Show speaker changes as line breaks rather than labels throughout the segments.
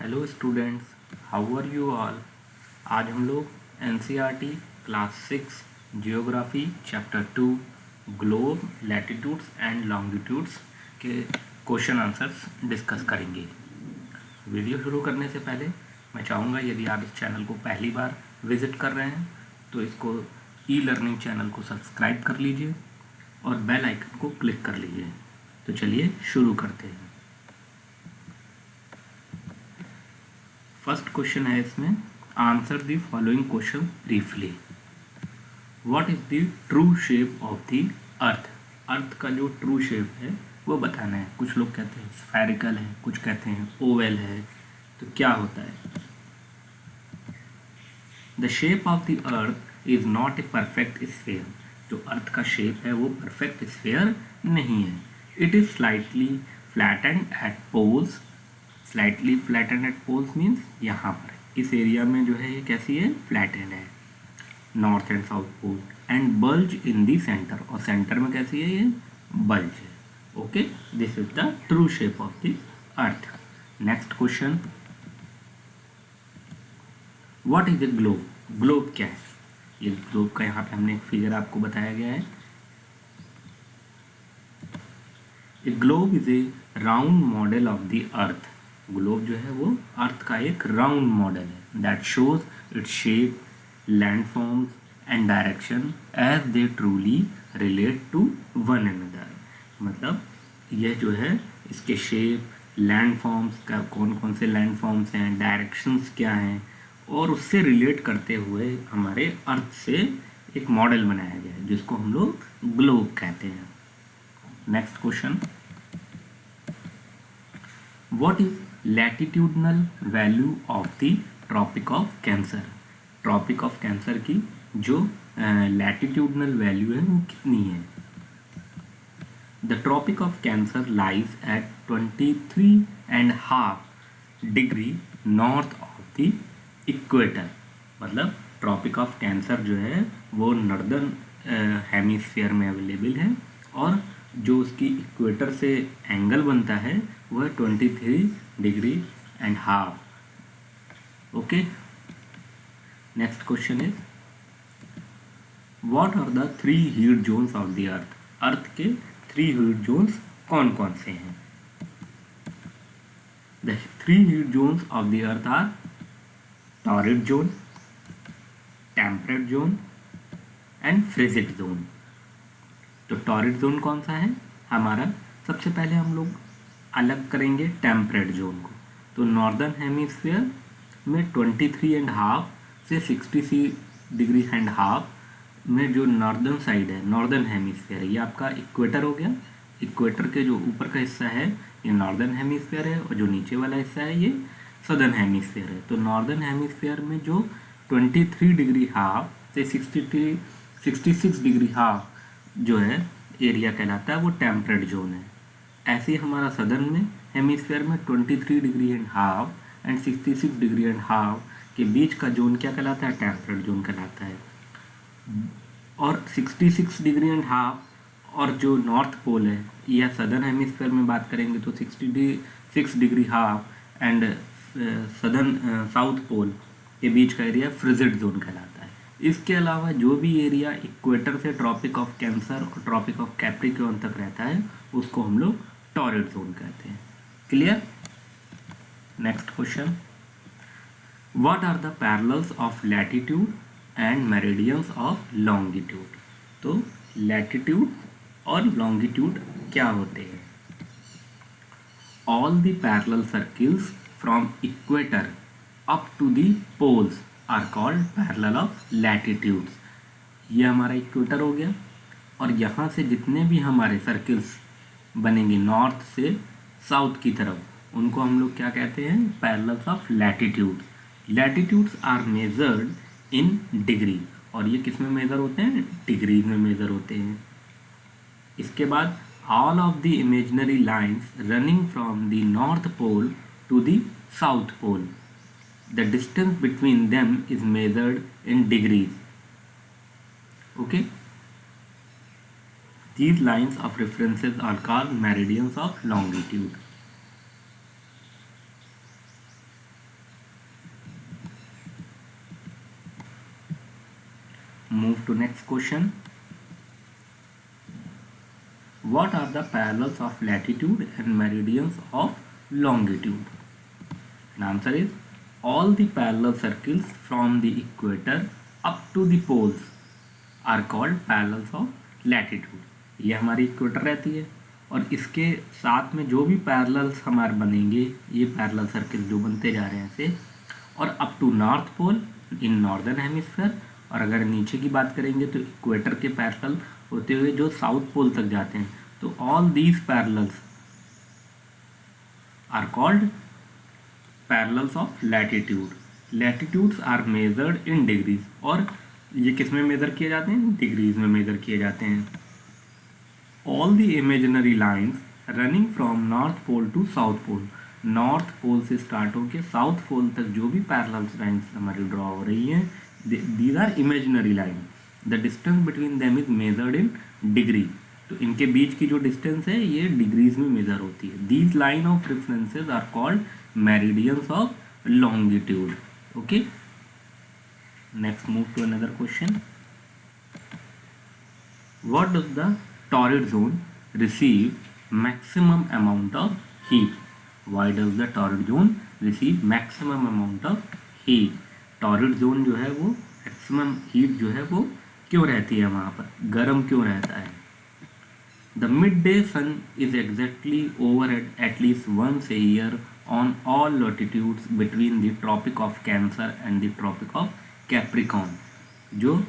Hello students, how are you all. आज हम लोग NCERT class 6 geography chapter 2 globe latitudes and longitudes के question answers discuss करेंगे। Video शुरू करने से पहले मैं चाहूँगा यदि आप इस चैनल को पहली बार विज़िट कर रहे हैं तो इसको ई लर्निंग चैनल को सब्सक्राइब कर लीजिए और बेल आइकन को क्लिक कर लीजिए। तो चलिए शुरू करते हैं। फर्स्ट क्वेश्चन है इसमें, answer the following question briefly. What is the true shape of the earth. Earth का जो ट्रू शेप है वो बताना है। कुछ लोग कहते हैं स्फेरिकल है, कुछ कहते हैं ओवल है, तो क्या होता है। The shape of the earth is not a perfect sphere. जो अर्थ का शेप है वो परफेक्ट स्फेयर नहीं है। It is slightly flattened at poles. Slightly flattened at poles means यहाँ पर इस एरिया में जो है ये कैसी है, फ्लैटेंड है, north and south pole, and bulge in the centre, और सेंटर में कैसी है, ये बल्ज है। Okay, this is the true shape of the earth. Next question, what is the globe. Globe क्या है। ये ग्लोब का यहाँ पे हमने एक फिगर आपको बताया गया है। A globe is a round model of the earth. Globe जो है वो अर्थ का एक राउंड मॉडल है। That shows its shape, landforms and direction as they truly relate to one another. मतलब यह जो है इसके शेप, लैंडफॉर्म्स का कौन कौन से लैंडफॉर्म्स हैं, डायरेक्शंस क्या हैं, और उससे रिलेट करते हुए हमारे अर्थ से एक मॉडल बनाया गया है जिसको हम लोग ग्लोब कहते हैं। Next question, what is latitudinal value of the tropic of Cancer. Tropic of Cancer की जो लैटिट्यूडनल वैल्यू है वो कितनी है। The tropic of Cancer lies at 23.5 degree north of the equator. मतलब ट्रॉपिक ऑफ कैंसर जो है वो नॉर्दर्न हेमिस्फीयर में अवेलेबल है, और जो उसकी इक्वेटर से एंगल बनता है वह 23.5 degree. Okay, next question is, what are the 3 heat zones of the earth. Earth के 3 हीट जोन्स कौन कौन से हैं। The 3 heat zones of the earth are torrid zone, temperate zone and frigid zone. तो torrid zone कौन सा है हमारा, सबसे पहले हम लोग अलग करेंगे टेम्परेट जोन को। तो नॉर्दर्न हेमिस्फीयर में 23.5 से 66.5 में जो नॉर्दर्न साइड है, नॉर्दर्न हेमिस्फीयर है, ये आपका इक्वेटर हो गया। इक्वेटर के जो ऊपर का हिस्सा है ये नॉर्दर्न हेमिस्फीयर है, और जो नीचे वाला हिस्सा है ये सदर्न हेमिस्फीयर है। तो नॉर्दर्न हेमिस्फीयर में जो 23.5 से 66.5 जो है एरिया कहलाता है वो टेम्परेट जोन है। ऐसे ही हमारा सदर्न में हेमिस्फीयर में 23.5 एंड 66.5 के बीच का जोन क्या कहलाता है, टेम्परेट जोन कहलाता है। और 66.5 और जो नॉर्थ पोल है या सदर्न हेमिस्फीयर में बात करेंगे तो 66.5 एंड सदर्न साउथ पोल के बीच का एरिया फ्रिजिड जोन कहलाता है। इसके अलावा जो भी एरिया इक्वेटर से ट्रॉपिक ऑफ कैंसर और ट्रॉपिक ऑफ कैप्रिकॉर्न तक रहता है उसको हम लोग टॉरिड जोन कहते हैं। Clear. Next question, what are the parallels of latitude and meridians of longitude. तो लैटिट्यूड और लॉन्गिट्यूड क्या होते हैं। All the parallel circles from equator up to the poles are called parallel of latitudes. ये हमारा equator हो गया, और यहाँ से जितने भी हमारे सर्किल्स बनेंगे नॉर्थ से साउथ की तरफ, उनको हम लोग क्या कहते हैं, parallels of latitude. Latitudes are measured in degree, और ये किस में मेज़र होते हैं, डिग्री में मेज़र होते हैं। इसके बाद all of the imaginary lines running from the north pole to the south pole, the distance between them is measured in degrees. Okay, these lines of references are called meridians of longitude. move to next question. What are the parallels of latitude and meridians of longitude? And answer is all the parallel circles from the equator up to the poles are called parallels of latitude. ये हमारी equator रहती है और इसके साथ में जो भी पैरेलल्स हमारे बनेंगे ये पैरेलल सर्किल जो बनते जा रहे हैं ऐसे, और up to north pole in northern hemisphere, और अगर नीचे की बात करेंगे तो इक्वेटर के पैरेलल होते हुए जो साउथ पोल तक जाते हैं. तो all these parallels are called parallels of latitude. Latitudes are measured in degrees, और ये किस में मेजर किए जाते हैं? डिग्रीज में मेजर किए जाते हैं. All the imaginary lines running from north pole to south pole, north pole से स्टार्ट होकर साउथ पोल तक जो भी पैरेलल लाइन्स हमारी ड्रॉ हो रही हैं, these are imaginary line. The distance between them is measured in degree. तो इनके बीच की जो डिस्टेंस है ये डिग्रीज में मेजर होती है. These line of references are called meridians of longitude. Okay, next move to another question. What does the torrid zone receive maximum amount of heat? Why does the torrid zone receive maximum amount of heat? torrid zone जो है वो maximum heat जो है वो क्यों रहती है वहाँ पर, गर्म क्यों रहता है? The midday sun is exactly over at least once a year on all latitudes between the Tropic of Cancer and the Tropic of Capricorn. जो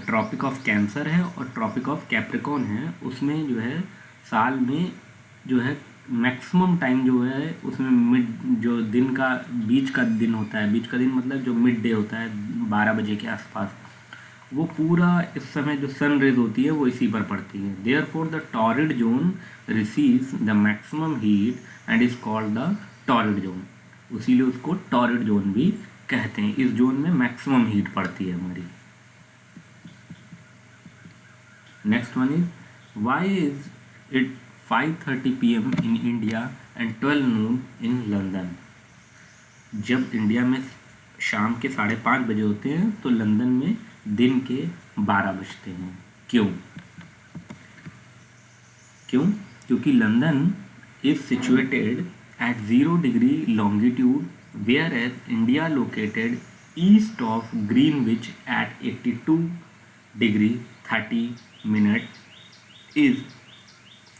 ट्रॉपिक ऑफ कैंसर है और ट्रॉपिक ऑफ कैप्रिकॉर्न है, उसमें जो है साल में जो है मैक्सिमम टाइम जो है उसमें मिड जो दिन का बीच का दिन होता है, बीच का दिन मतलब जो मिड डे होता है 12 बजे के आसपास, वो पूरा इस समय जो सन रेज होती है वो इसी पर पड़ती है. Therefore the torrid zone receives the maximum heat and is called the torrid zone. इसीलिए उसको टॉरिड जोन भी कहते हैं. इस जोन में मैक्सिमम हीट पड़ती है हमारी. Next one is, why is it 5:30 p.m. in India and 12 noon in London? जब इंडिया में शाम के 5:30 बजे होते हैं तो लंदन में दिन के 12 बजते हैं. क्यों? क्योंकि London is situated at 0 degree longitude, whereas India located east of Greenwich at 82 degree 30 minute is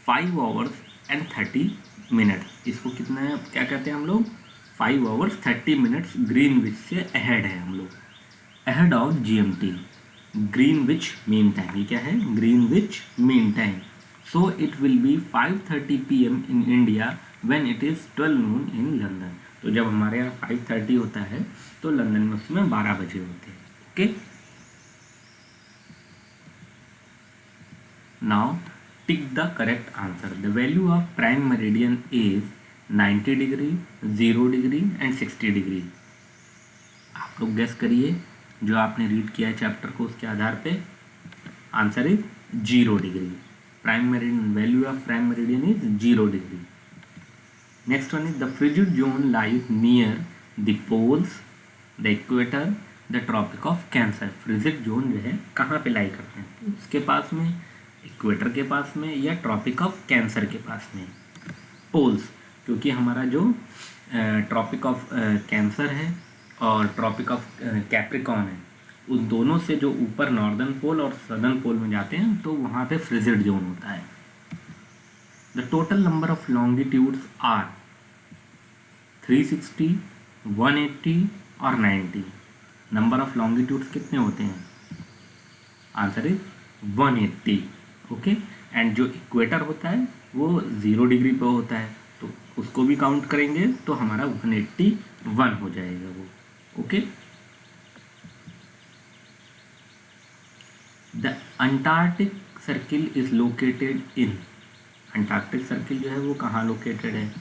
5 hours and 30 minutes. इसको कितना है, क्या कहते हैं हम लोग? 5 hours 30 minutes ग्रीनविच से अहेड है हम लोग, ahead of GMT, Greenwich mean time. ये क्या है? Greenwich mean time. So it will be 5:30 PM in India when it is 12 noon in London. तो जब हमारे यहाँ 5:30 होता है तो लंदन में उसमें 12 बजे होते हैं. Okay, now tick the correct answer. The value of prime meridian is 90 degree, 0 degree and 60 degree. आप लोग गेस करिए जो आपने रीड किया है चैप्टर को, उसके आधार पे answer is 0 degree. Prime meridian, value of prime meridian is 0 degree. Next one is the frigid zone lies near the poles, the equator, the tropic of Cancer. Frigid zone जो है कहाँ पे लाई करते हैं? उसके पास में, इक्वेटर के पास में, या ट्रॉपिक ऑफ कैंसर के पास में. पोल्स, क्योंकि हमारा जो ट्रॉपिक ऑफ कैंसर है और ट्रॉपिक ऑफ कैप्रिकॉर्न है, उन दोनों से जो ऊपर नॉर्दर्न पोल और सदर्न पोल में जाते हैं तो वहाँ पे फ्रिजिड जोन होता है. The total number of longitudes are 360, 180 और 90. नंबर ऑफ लॉन्गिट्यूड्स कितने होते हैं? Answer is 180. ओके, एंड जो इक्वेटर होता है वो 0 डिग्री पे होता है, तो उसको भी काउंट करेंगे तो हमारा 181 हो जाएगा वो. Okay, the Antarctic circle is located in. Antarctic circle जो है वो कहाँ लोकेटेड है?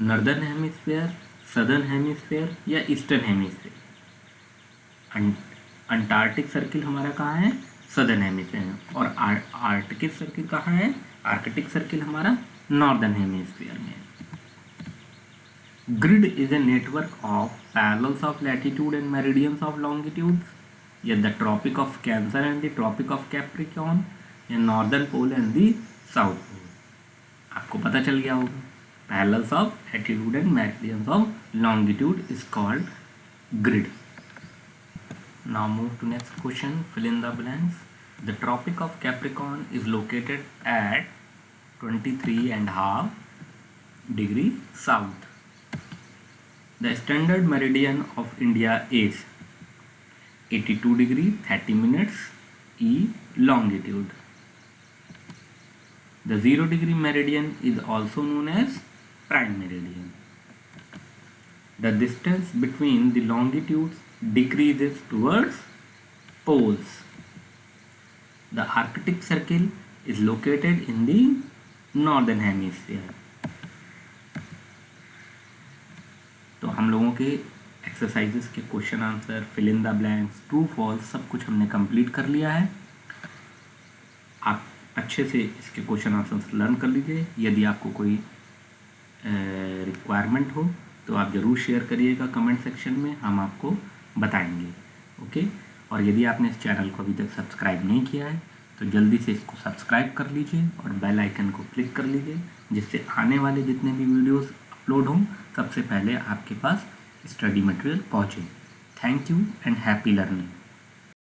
नॉर्दर्न हेमिस्फीयर, सदर्न हेमिस्फीयर या ईस्टर्न हेमिस्फीयर? अंटार्कटिक सर्किल हमारा कहाँ है? सदर्न हेमिस्फीयर में. और आर्कटिक सर्किल कहाँ है? आर्कटिक सर्किल हमारा नॉर्दर्न हेमिस्फीयर में. Grid is a network of parallels of latitude and meridians of longitude. या the tropic of Cancer and the tropic of Capricorn, या northern pole and the south pole. आपको पता चल गया होगा। Parallels of latitude and meridians of longitude is called grid. Now move to next question, fill in the blanks. The tropic of Capricorn is located eight 23.5 degree south. The standard meridian of India is 82 degree 30 minutes E longitude. The 0 degree meridian is also known as prime meridian. The distance between the longitudes decreases towards poles. The Arctic Circle is located in the northern hemisphere. तो हम लोगों के exercises के question answer, fill in the blanks, true false सब कुछ हमने complete कर लिया है। आप अच्छे से इसके क्वेश्चन आंसर्स लर्न कर लीजिए। यदि आपको कोई रिक्वायरमेंट हो तो आप ज़रूर शेयर करिएगा कमेंट सेक्शन में, हम आपको बताएंगे। ओके, और यदि आपने इस चैनल को अभी तक सब्सक्राइब नहीं किया है तो जल्दी से इसको सब्सक्राइब कर लीजिए और बेल आइकन को क्लिक कर लीजिए, जिससे आने वाले जितने भी वीडियोस अपलोड हों सबसे पहले आपके पास स्टडी मटेरियल पहुँचे। Thank you and happy learning.